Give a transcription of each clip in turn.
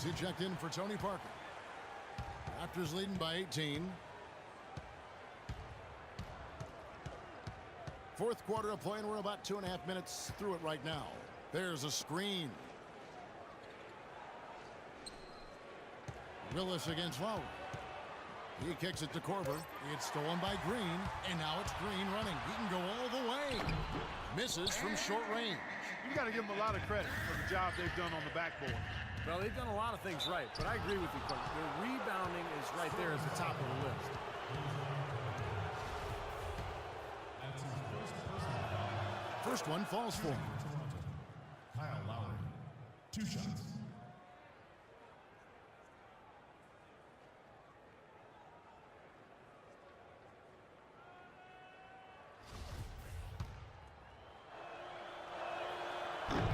he checked in for Tony Parker. Raptors leading by 18. Fourth quarter of play, and we're about 2.5 minutes through it right now. There's a screen. Willis against Lowry. He kicks it to Korver. It's stolen by Green, and now it's Green running. He can go all the way. Misses from short range. You got to give them a lot of credit for the job they've done on the backboard. Well, they've done a lot of things right, but I agree with you, Coach. Their rebounding is right there at the top of the list. First one falls for him. Kyle Lowry, 2 shots.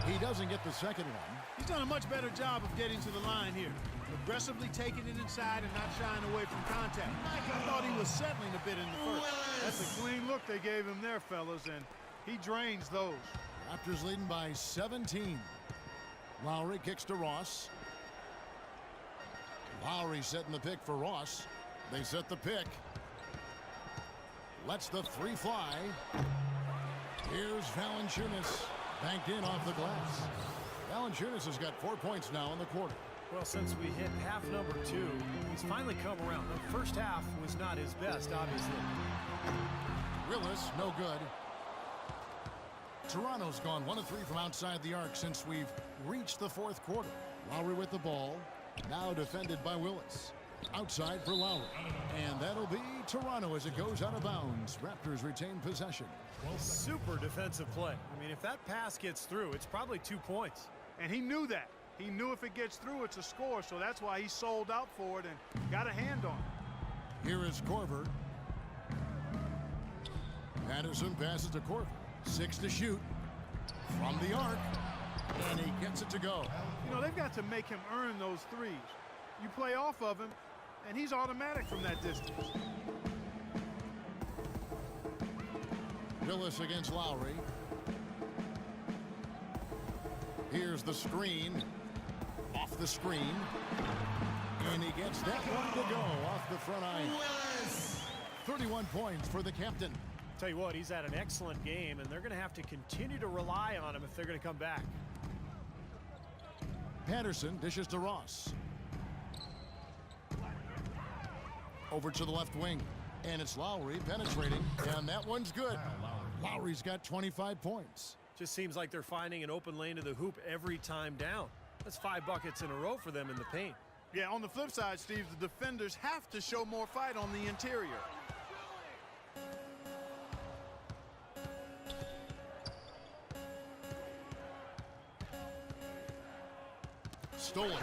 He doesn't get the second one. He's done a much better job of getting to the line here. Aggressively taking it inside and not shying away from contact. I thought he was settling a bit in the first. That's a clean look they gave him there, fellas, and he drains those. Raptors leading by 17. Lowry kicks to Ross. Lowry setting the pick for Ross. They set the pick. Lets the three fly. Here's Valanciunas. Banked in off the glass. Valanciunas has got 4 points now in the quarter. Well, since we hit half number 2, he's finally come around. The first half was not his best, obviously. Willis, no good. Toronto's gone 1 of 3 from outside the arc since we've reached the fourth quarter. Lowry with the ball. Now defended by Willis. Outside for Lowry. And that'll be Toronto as it goes out of bounds. Raptors retain possession. Super defensive play. I mean, if that pass gets through, it's probably 2 points. And he knew that. He knew if it gets through, it's a score, so that's why he sold out for it and got a hand on it. Here is Korver. Patterson passes to Korver. 6 to shoot. From the arc. And he gets it to go. You know, they've got to make him earn those threes. You play off of him, and he's automatic from that distance. Willis against Lowry. Here's the screen. Off the screen. And he gets that one to go off the front iron. Willis! 31 points for the captain. Tell you what, he's had an excellent game, and they're going to have to continue to rely on him if they're going to come back. Patterson dishes to Ross. Over to the left wing. And it's Lowry penetrating. And that one's good. Lowry's got 25 points. Just seems like they're finding an open lane to the hoop every time down. That's 5 buckets in a row for them in the paint. Yeah, on the flip side, Steve, the defenders have to show more fight on the interior. Stolen.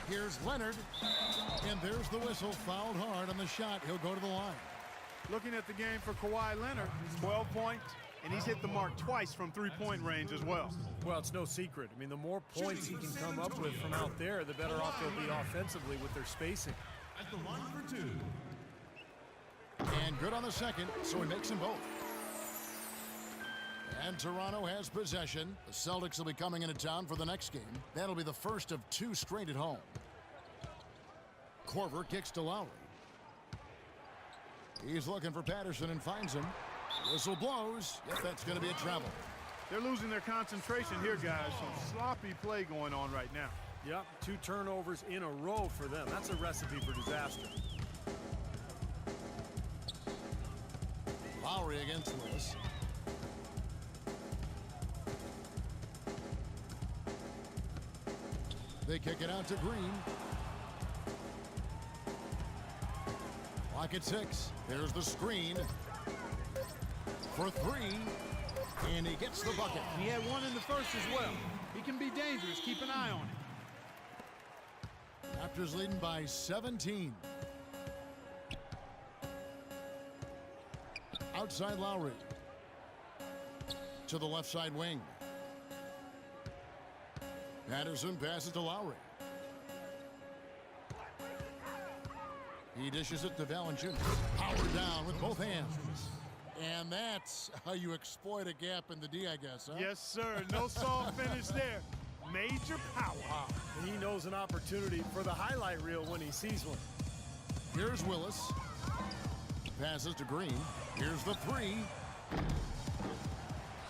Here's Leonard. And there's the whistle. Fouled hard on the shot. He'll go to the line. Looking at the game for Kawhi Leonard, 12 points, and he's hit the mark twice from three-point range as well. Well, it's no secret. I mean, the more points he can come up with from out there, the better off they'll be offensively with their spacing. At the line for 2. And good on the second, so he makes them both. And Toronto has possession. The Celtics will be coming into town for the next game. That'll be the first of 2 straight at home. Korver kicks to Lowry. He's looking for Patterson and finds him. Whistle blows. Yep, that's going to be a travel. They're losing their concentration here, guys. Some sloppy play going on right now. Yep, 2 turnovers in a row for them. That's a recipe for disaster. Lowry against Willis. They kick it out to Green. Clock at 6. There's the screen. For 3. And he gets the bucket. And he had one in the first as well. He can be dangerous. Keep an eye on him. Raptors leading by 17. Outside Lowry. To the left side wing. Patterson passes to Lowry. He dishes it to Valanciunas. Power down with both hands. And that's how you exploit a gap in the D, I guess, huh? Yes, sir. No soft finish there. Major power. Wow. And he knows an opportunity for the highlight reel when he sees one. Here's Willis. Passes to Green. Here's the three.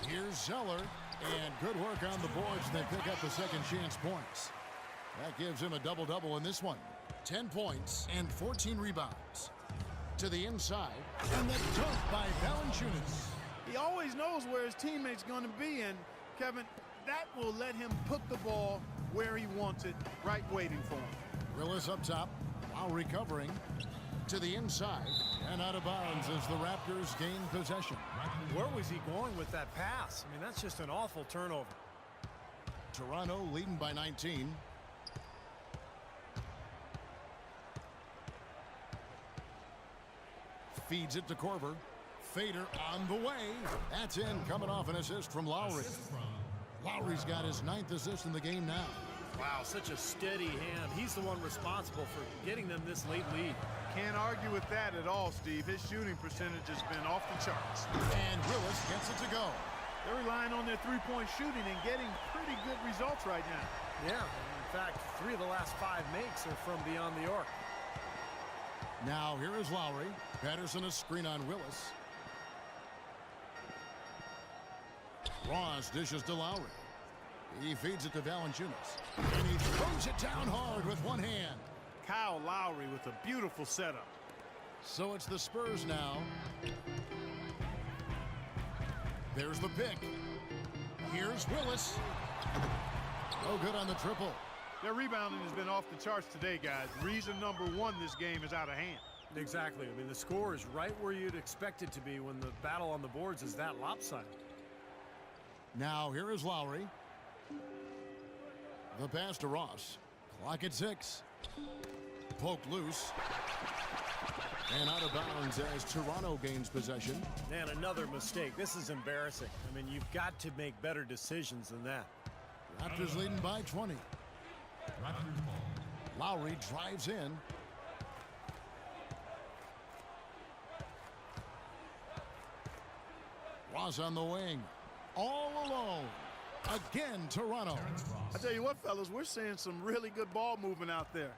Here's Zeller. And good work on the boards. They pick up the second chance points. That gives him a double-double in this one. 10 points and 14 rebounds. To the inside. And the dunk by Valanciunas. He always knows where his teammate's going to be, and Kevin, that will let him put the ball where he wants it, right waiting for him. Willis up top, while recovering. To the inside, and out of bounds as the Raptors gain possession. Where was he going with that pass? I mean, that's just an awful turnover. Toronto leading by 19. Feeds it to Korver. Fader on the way. That's in, coming off an assist from Lowry. Lowry's got his 9th assist in the game now. Wow, such a steady hand. He's the one responsible for getting them this late lead. Can't argue with that at all, Steve. His shooting percentage has been off the charts. And Willis gets it to go. They're relying on their three-point shooting and getting pretty good results right now. Yeah, in fact, 3 of the last 5 makes are from beyond the arc. Now here is Lowry. Patterson a screen on Willis. Ross dishes to Lowry. He feeds it to Valanciunas. And he throws it down hard with one hand. Kyle Lowry with a beautiful setup. So it's the Spurs now. There's the pick. Here's Willis. No good on the triple. Their rebounding has been off the charts today, guys. Reason number 1, this game is out of hand. Exactly. I mean, the score is right where you'd expect it to be when the battle on the boards is that lopsided. Now here is Lowry. The pass to Ross. Clock at 6. Poked loose. And out of bounds as Toronto gains possession. And another mistake. This is embarrassing. I mean, you've got to make better decisions than that. Raptors leading by 20. Raptors ball. Lowry drives in. Ross on the wing. All alone. Again, Toronto. I tell you what, fellas, we're seeing some really good ball movement out there.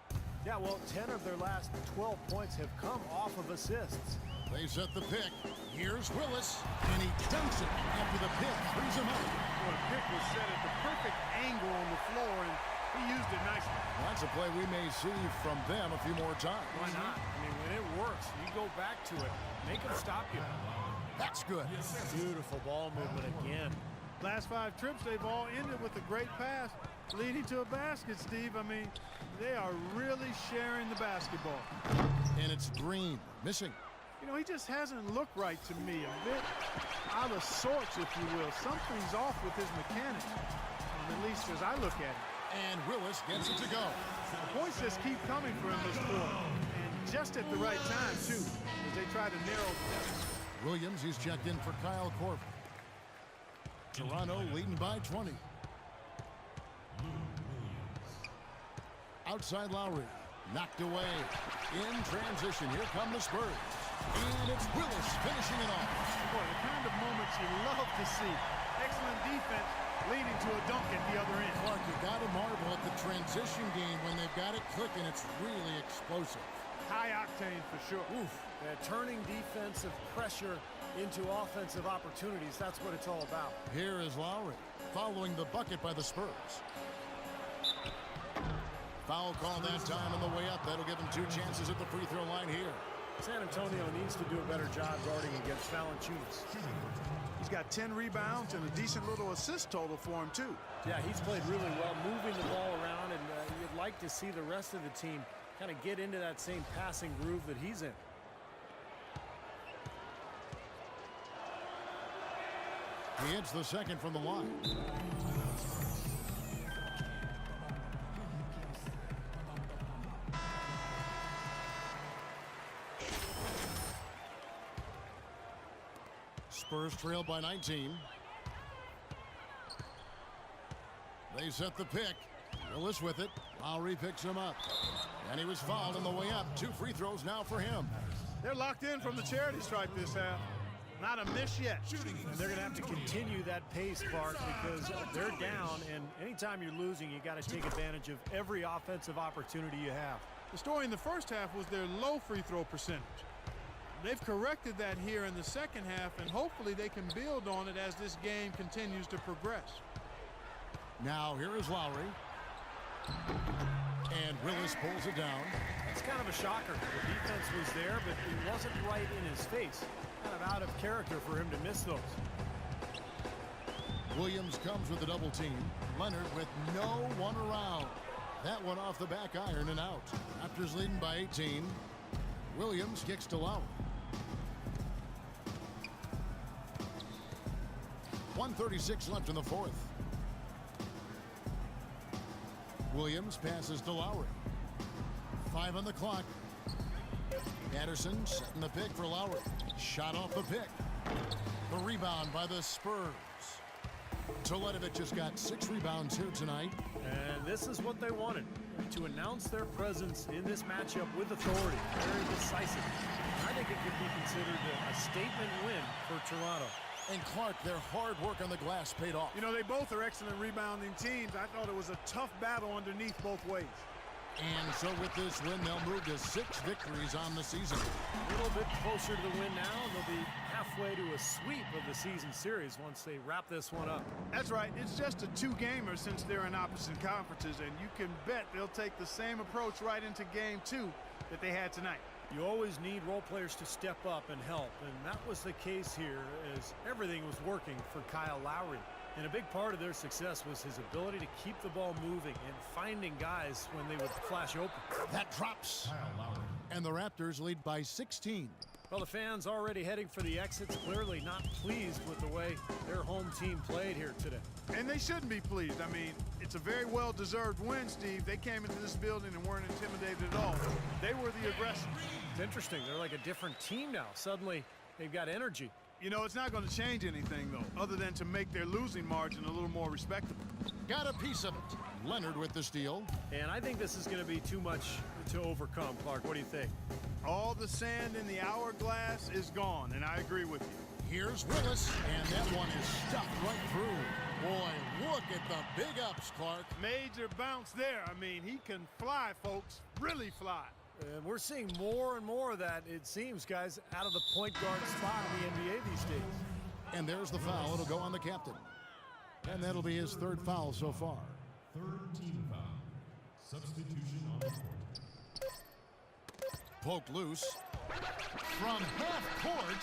Yeah, well, 10 of their last 12 points have come off of assists. They set the pick. Here's Willis. And he dunks it after the pick. Frees him up. Well, the pick was set at the perfect angle on the floor, and he used it nicely. Well, that's a play we may see from them a few more times. Why not? I mean, when it works, you go back to it. Make them stop you. That's good. Beautiful ball movement again. Last 5 trips, they've all ended with a great pass leading to a basket, Steve. I mean, they are really sharing the basketball. And it's Green missing. You know, he just hasn't looked right to me. A bit out of sorts, if you will. Something's off with his mechanics, at least as I look at it. And Willis gets it to go. The points just keep coming for him this quarter. And just at the right time, too, as they try to narrow the deficit. Williams, he's checked in for Kyle Korver. Toronto leading by 20. Outside Lowry. Knocked away. In transition. Here come the Spurs. And it's Willis finishing it off. Boy, the kind of moments you love to see. Excellent defense leading to a dunk at the other end. Clark, you got to marvel at the transition game when they've got it clicking. It's really explosive. High octane for sure. Oof. Yeah, turning defensive pressure into offensive opportunities. That's what it's all about. Here is Lowry following the bucket by the Spurs. Foul call that time on the way up. That'll give him 2 chances at the free throw line here. San Antonio needs to do a better job guarding against Valanciunas. He's got 10 rebounds and a decent little assist total for him, too. Yeah, he's played really well, moving the ball around, and you'd like to see the rest of the team kind of get into that same passing groove that he's in. He hits the second from the line. Spurs trail by 19. They set the pick. Willis with it. Lowry picks him up. And he was fouled on the way up. 2 free throws now for him. They're locked in from the charity stripe this half. Not a miss yet. And they're going to have to continue that pace, Clark, because they're down, and anytime you're losing, you got to take advantage of every offensive opportunity you have. The story in the first half was their low free throw percentage. They've corrected that here in the second half, and hopefully they can build on it as this game continues to progress. Now here is Lowry. And Willis pulls it down. It's kind of a shocker. The defense was there, but it wasn't right in his face. Kind of out of character for him to miss those. Williams comes with a double team. Leonard with no one around. That one off the back iron and out. Raptors leading by 18. Williams kicks to Lowry. 1:36 left in the fourth. Williams passes to Lowry. 5 on the clock. Anderson setting the pick for Lowry. Shot off the pick. The rebound by the Spurs. Teletovic has got 6 rebounds here tonight. And this is what they wanted, to announce their presence in this matchup with authority. Very decisive. I think it could be considered a statement win for Toronto. And Clark, their hard work on the glass paid off. You know, they both are excellent rebounding teams. I thought it was a tough battle underneath both ways. And so with this win, they'll move to 6 victories on the season. A little bit closer to the win now. They'll be halfway to a sweep of the season series once they wrap this one up. That's right. It's just a 2-gamer since they're in opposite conferences, and you can bet they'll take the same approach right into game 2 that they had tonight. You always need role players to step up and help, and that was the case here as everything was working for Kyle Lowry. And a big part of their success was his ability to keep the ball moving and finding guys when they would flash open. That drops. Kyle Lowry. And the Raptors lead by 16. Well, the fans already heading for the exits, clearly not pleased with the way their home team played here today. And they shouldn't be pleased. I mean, it's a very well-deserved win, Steve. They came into this building and weren't intimidated at all. They were the aggressors. It's interesting. They're like a different team now. Suddenly, they've got energy. You know, it's not going to change anything, though, other than to make their losing margin a little more respectable. Got a piece of it. Leonard with the steal. And I think this is going to be too much to overcome, Clark. What do you think? All the sand in the hourglass is gone, and I agree with you. Here's Willis, and that one is stuck right through. Boy, look at the big ups, Clark. Major bounce there. I mean, he can fly, folks. Really fly. And we're seeing more and more of that, it seems, guys, out of the point guard spot in the NBA these days. And there's the foul. It'll go on the captain. And that'll be his 3rd foul so far. 3rd team foul. Substitution on the court. Poked loose. From half court.